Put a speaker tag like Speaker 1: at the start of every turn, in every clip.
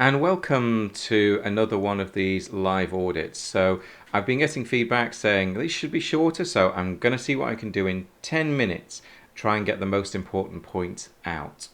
Speaker 1: and welcome to another one of these live audits. So I've been getting feedback saying these should be shorter, so I'm going to see what I can do in 10 minutes, try and get the most important points out.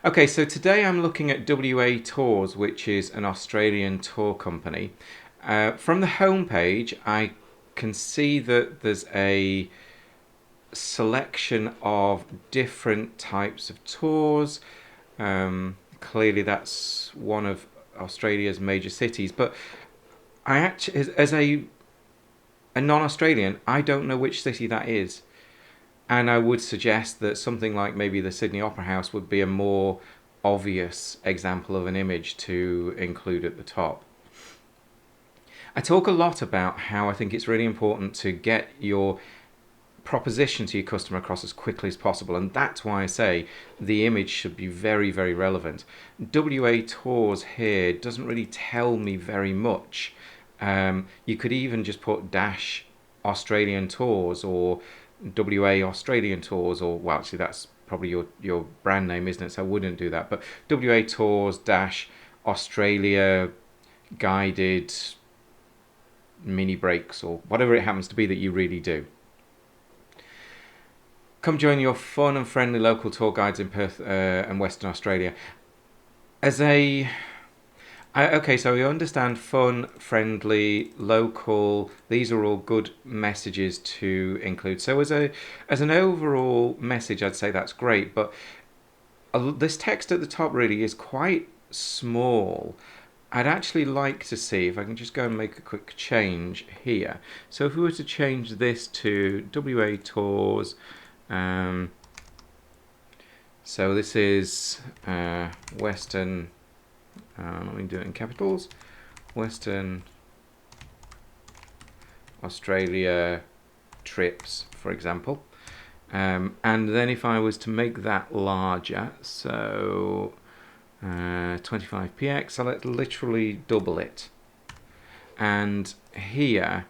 Speaker 1: Okay, so today I'm looking at WA Tours, which is an Australian tour company. From the homepage, I can see that there's a selection of different types of tours. Clearly, that's one of Australia's major cities. But I actually, as a non-Australian, I don't know which city that is, and I would suggest that something like maybe the Sydney Opera House would be a more obvious example of an image to include at the top. I talk a lot about how I think it's really important to get your proposition to your customer across as quickly as possible, and that's why I say the image should be very, very relevant. WA Tours here doesn't really tell me very much. You could even just put dash Australian Tours or WA Australian Tours, or well, actually that's probably your brand name, isn't it? So I wouldn't do that. But WA Tours dash Australia guided mini breaks, or whatever it happens to be that you really do. Come join your fun and friendly local tour guides in Perth and Western Australia. Okay, so we understand fun, friendly, local. These are all good messages to include. So as an overall message, I'd say that's great. But this text at the top really is quite small. I'd actually like to see if I can just go and make a quick change here. So if we were to change this to WA Tours. So this is Western, let me do it in capitals, Western Australia trips, for example. And then if I was to make that larger, so 25px, I'll literally double it. And here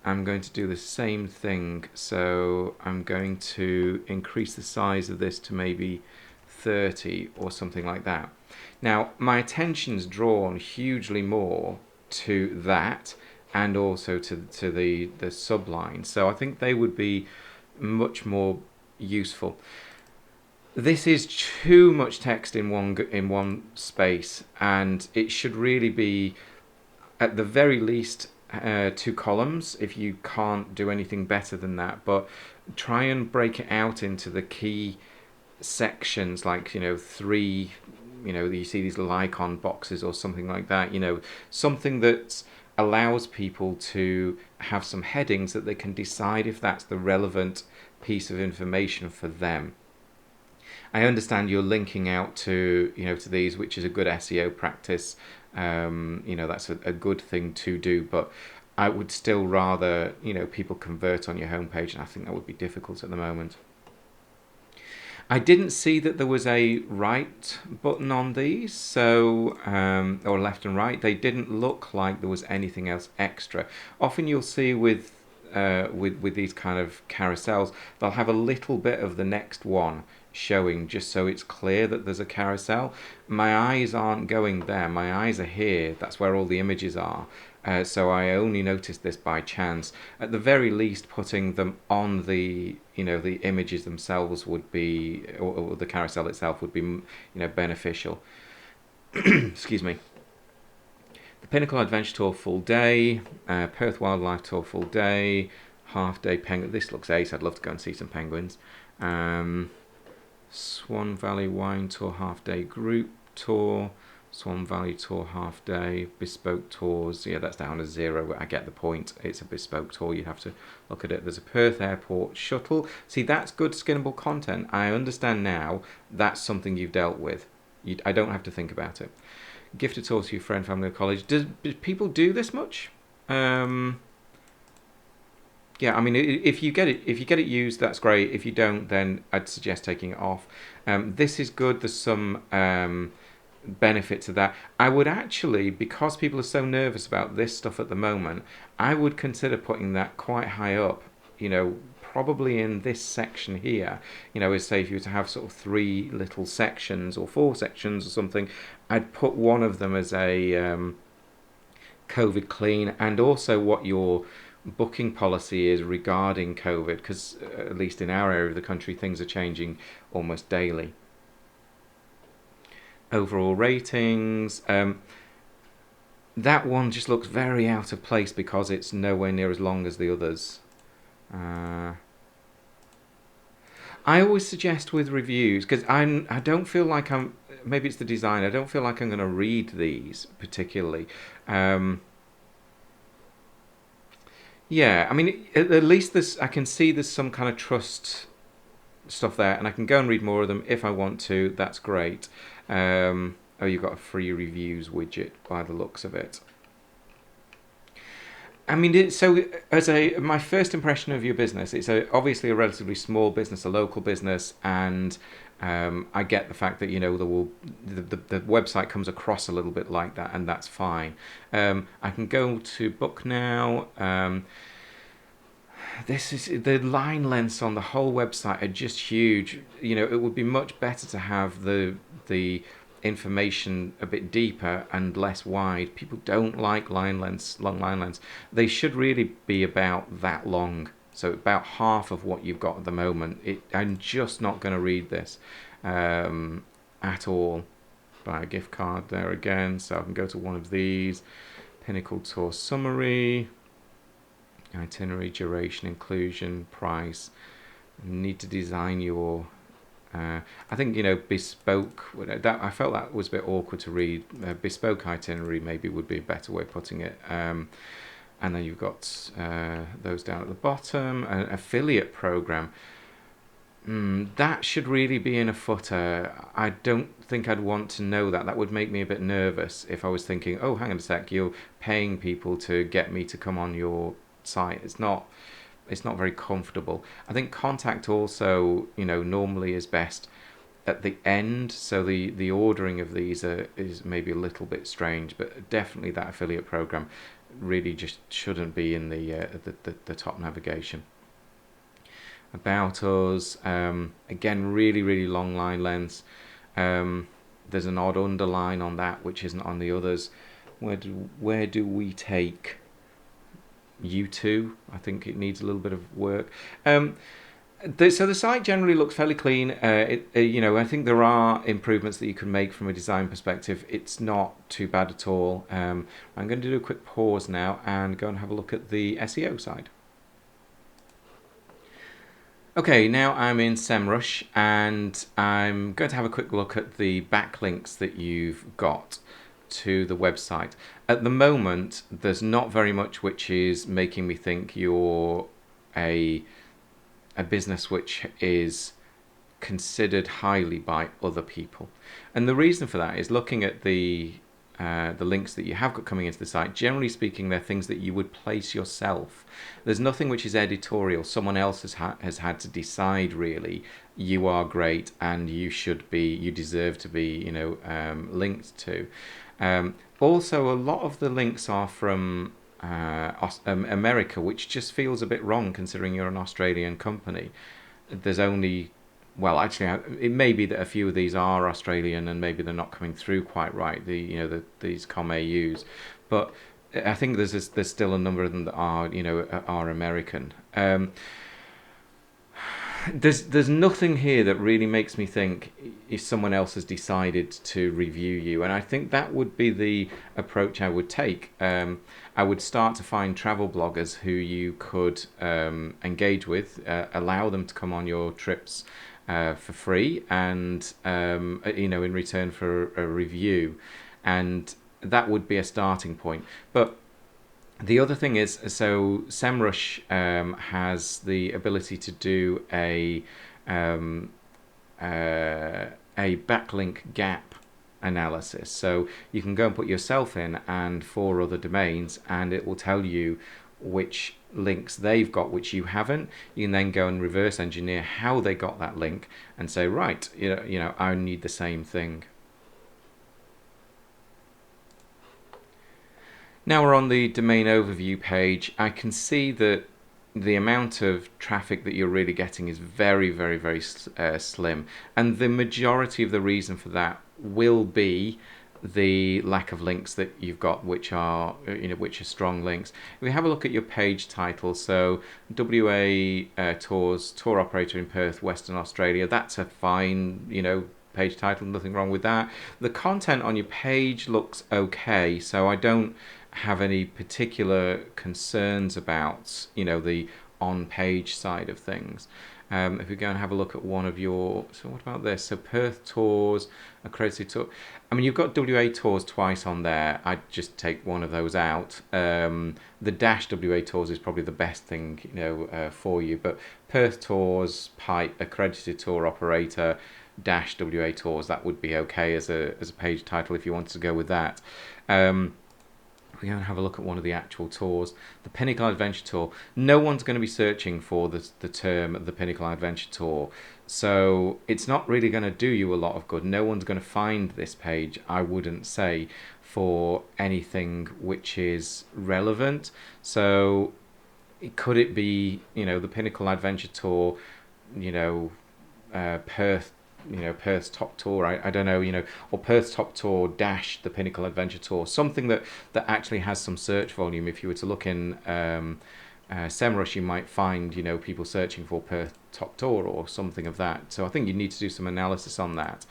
Speaker 1: I'm going to do the same thing, so I'm going to increase the size of this to maybe 30 or something like that. Now, my attention's drawn hugely more to that and also to the subline, so I think they would be much more useful. This is too much text in one space, and it should really be, at the very least, 2 columns if you can't do anything better than that, but try and break it out into the key sections, like 3, you see these little icon boxes or something like that, something that allows people to have some headings that they can decide if that's the relevant piece of information for them. I understand you're linking out to to these, which is a good SEO practice. That's a good thing to do, but I would still rather people convert on your homepage, and I think that would be difficult at the moment. I didn't see that there was a right button on these, so or left and right. They didn't look like there was anything else extra. Often you'll see with these kind of carousels, they'll have a little bit of the next one showing just so it's clear that there's a carousel. My eyes aren't going there, my eyes are here. That's where all the images are. So I only noticed this by chance. At the very least, putting them on the the images themselves would be, or the carousel itself would be beneficial. Excuse me. The Pinnacle Adventure Tour full day, Perth Wildlife Tour full day, half day penguin. This looks ace. I'd love to go and see some penguins. Swan Valley Wine Tour half day group tour, Swan Valley Tour half day, bespoke tours. Yeah, that's down to 0. I get the point. It's a bespoke tour. You have to look at it. There's a Perth Airport shuttle. See, that's good skinnable content. I understand now that's something you've dealt with. I don't have to think about it. Gift a tour to your friend, family, or college. Do people do this much? Yeah, I mean, if you get it used, that's great. If you don't, then I'd suggest taking it off. This is good. There's some benefit to that. I would actually, because people are so nervous about this stuff at the moment, I would consider putting that quite high up. probably in this section here, is say if you were to have sort of 3 little sections or 4 sections or something, I'd put one of them as a COVID clean, and also what your booking policy is regarding COVID, because at least in our area of the country, things are changing almost daily. Overall ratings. That one just looks very out of place because it's nowhere near as long as the others. I always suggest with reviews, because I don't feel like maybe it's the design, I don't feel like I'm going to read these particularly. Yeah, I mean, at least I can see there's some kind of trust stuff there, and I can go and read more of them if I want to. That's great. Oh, you've got a free reviews widget by the looks of it. I mean, so as my first impression of your business, it's obviously a relatively small business, a local business, and I get the fact that the website comes across a little bit like that, and that's fine. I can go to book now. This is the line lengths on the whole website are just huge. It would be much better to have the information a bit deeper and less wide. People don't like line lengths, long line lengths. They should really be about that long. So about half of what you've got at the moment. I'm just not going to read this at all. Buy a gift card there again. So I can go to one of these. Pinnacle Tour Summary. Itinerary, duration, inclusion, price. Need to design your I think bespoke. That I felt that was a bit awkward to read. Bespoke itinerary maybe would be a better way of putting it. And then you've got those down at the bottom. An affiliate program. That should really be in a footer. I don't think I'd want to know that. That would make me a bit nervous if I was thinking, oh, hang on a sec, you're paying people to get me to come on your site. It's not very comfortable. I think contact also, normally is best at the end. So the ordering of these is maybe a little bit strange, but definitely that affiliate program really just shouldn't be in the top navigation. About us, again, really, really long line lengths. There's an odd underline on that, which isn't on the others. Where do we take U2? I think it needs a little bit of work. So the site generally looks fairly clean. I think there are improvements that you can make from a design perspective. It's not too bad at all. I'm going to do a quick pause now and go and have a look at the SEO side. Okay, now I'm in SEMrush and I'm going to have a quick look at the backlinks that you've got to the website. At the moment, there's not very much which is making me think you're a business which is considered highly by other people. And the reason for that is looking at the links that you have got coming into the site. Generally speaking, they're things that you would place yourself. There's nothing which is editorial. Someone else has had to decide, really, you are great and you deserve to be linked to. Also, a lot of the links are from America, which just feels a bit wrong considering you're an Australian company. There's only, well, actually, it may be that a few of these are Australian and maybe they're not coming through quite right. These com.aus, but I think there's still a number of them that are American. There's nothing here that really makes me think if someone else has decided to review you, and I think that would be the approach I would take. I would start to find travel bloggers who you could engage with, allow them to come on your trips for free, and in return for a review, and that would be a starting point. But the other thing is, so SEMrush has the ability to do a backlink gap analysis. So you can go and put yourself in and 4 other domains, and it will tell you which links they've got which you haven't. You can then go and reverse engineer how they got that link and say, right, I need the same thing. Now we're on the domain overview page. I can see that the amount of traffic that you're really getting is very, very, very slim. And the majority of the reason for that will be the lack of links that you've got, which are which are strong links. If we have a look at your page title, so WA Tours, tour operator in Perth, Western Australia, that's a fine page title, nothing wrong with that. The content on your page looks okay, so I don't have any particular concerns about the on-page side of things. If we go and have a look at one of your, so what about this? So Perth Tours, accredited tour. I mean, you've got WA Tours twice on there. I'd just take one of those out. The dash WA Tours is probably the best thing for you, but Perth Tours, Pipe, accredited tour operator, dash WA Tours, that would be okay as a page title if you wanted to go with that. We're going to have a look at one of the actual tours. The Pinnacle Adventure Tour. No one's going to be searching for the term the Pinnacle Adventure Tour. So it's not really going to do you a lot of good. No one's going to find this page, I wouldn't say, for anything which is relevant. So could it be, the Pinnacle Adventure Tour, Perth, Perth's top tour, I don't know, or Perth's top tour dash the Pinnacle Adventure Tour, something that actually has some search volume. If you were to look in SEMrush, you might find people searching for Perth top tour or something of that. So I think you need to do some analysis on that.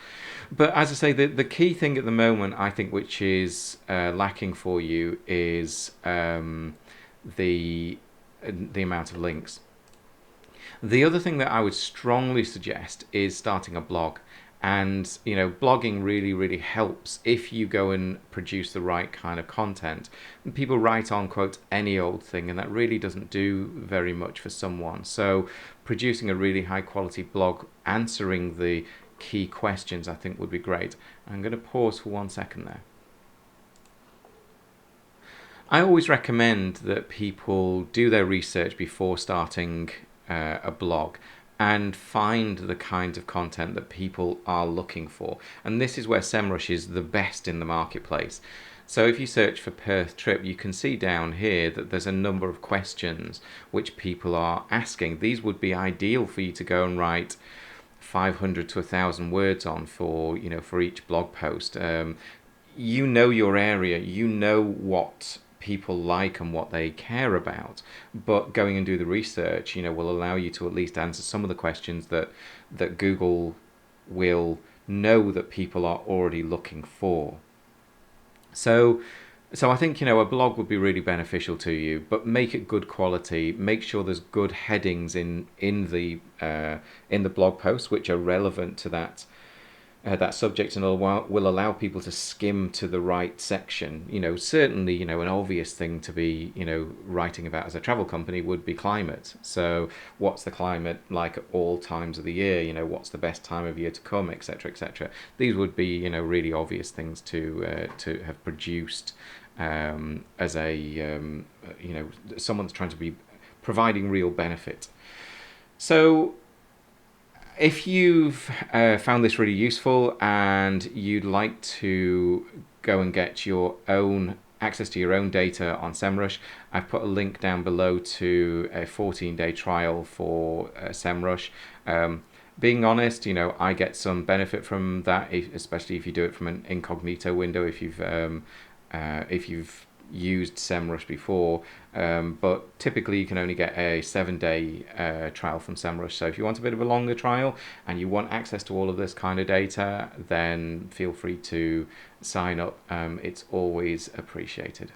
Speaker 1: But as I say, the key thing at the moment, I think, which is lacking for you is the amount of links. The other thing that I would strongly suggest is starting a blog. And, blogging really, really helps if you go and produce the right kind of content. And people write on, quote, any old thing, and that really doesn't do very much for someone. So producing a really high quality blog, answering the key questions, I think would be great. I'm going to pause for 1 second there. I always recommend that people do their research before starting a blog and find the kind of content that people are looking for. And this is where SEMrush is the best in the marketplace. So if you search for Perth trip, you can see down here that there's a number of questions which people are asking. These would be ideal for you to go and write 500 to 1,000 words on for each blog post. Your area, what people like and what they care about, but going and do the research will allow you to at least answer some of the questions that Google will know that people are already looking for. So I think a blog would be really beneficial to you, but make it good quality. Make sure there's good headings in the blog post which are relevant to that subject, and will allow people to skim to the right section. Certainly, an obvious thing to be, writing about as a travel company would be climate. So what's the climate like at all times of the year? What's the best time of year to come, etc., etc. These would be, really obvious things to have produced as a, someone that's trying to be providing real benefit. So if you've found this really useful and you'd like to go and get your own access to your own data on SEMrush, I've put a link down below to a 14-day trial for SEMrush. Being honest, I get some benefit from that, especially if you do it from an incognito window, if you've used SEMrush before, but typically you can only get a 7-day trial from SEMrush. So if you want a bit of a longer trial and you want access to all of this kind of data, then feel free to sign up. It's always appreciated.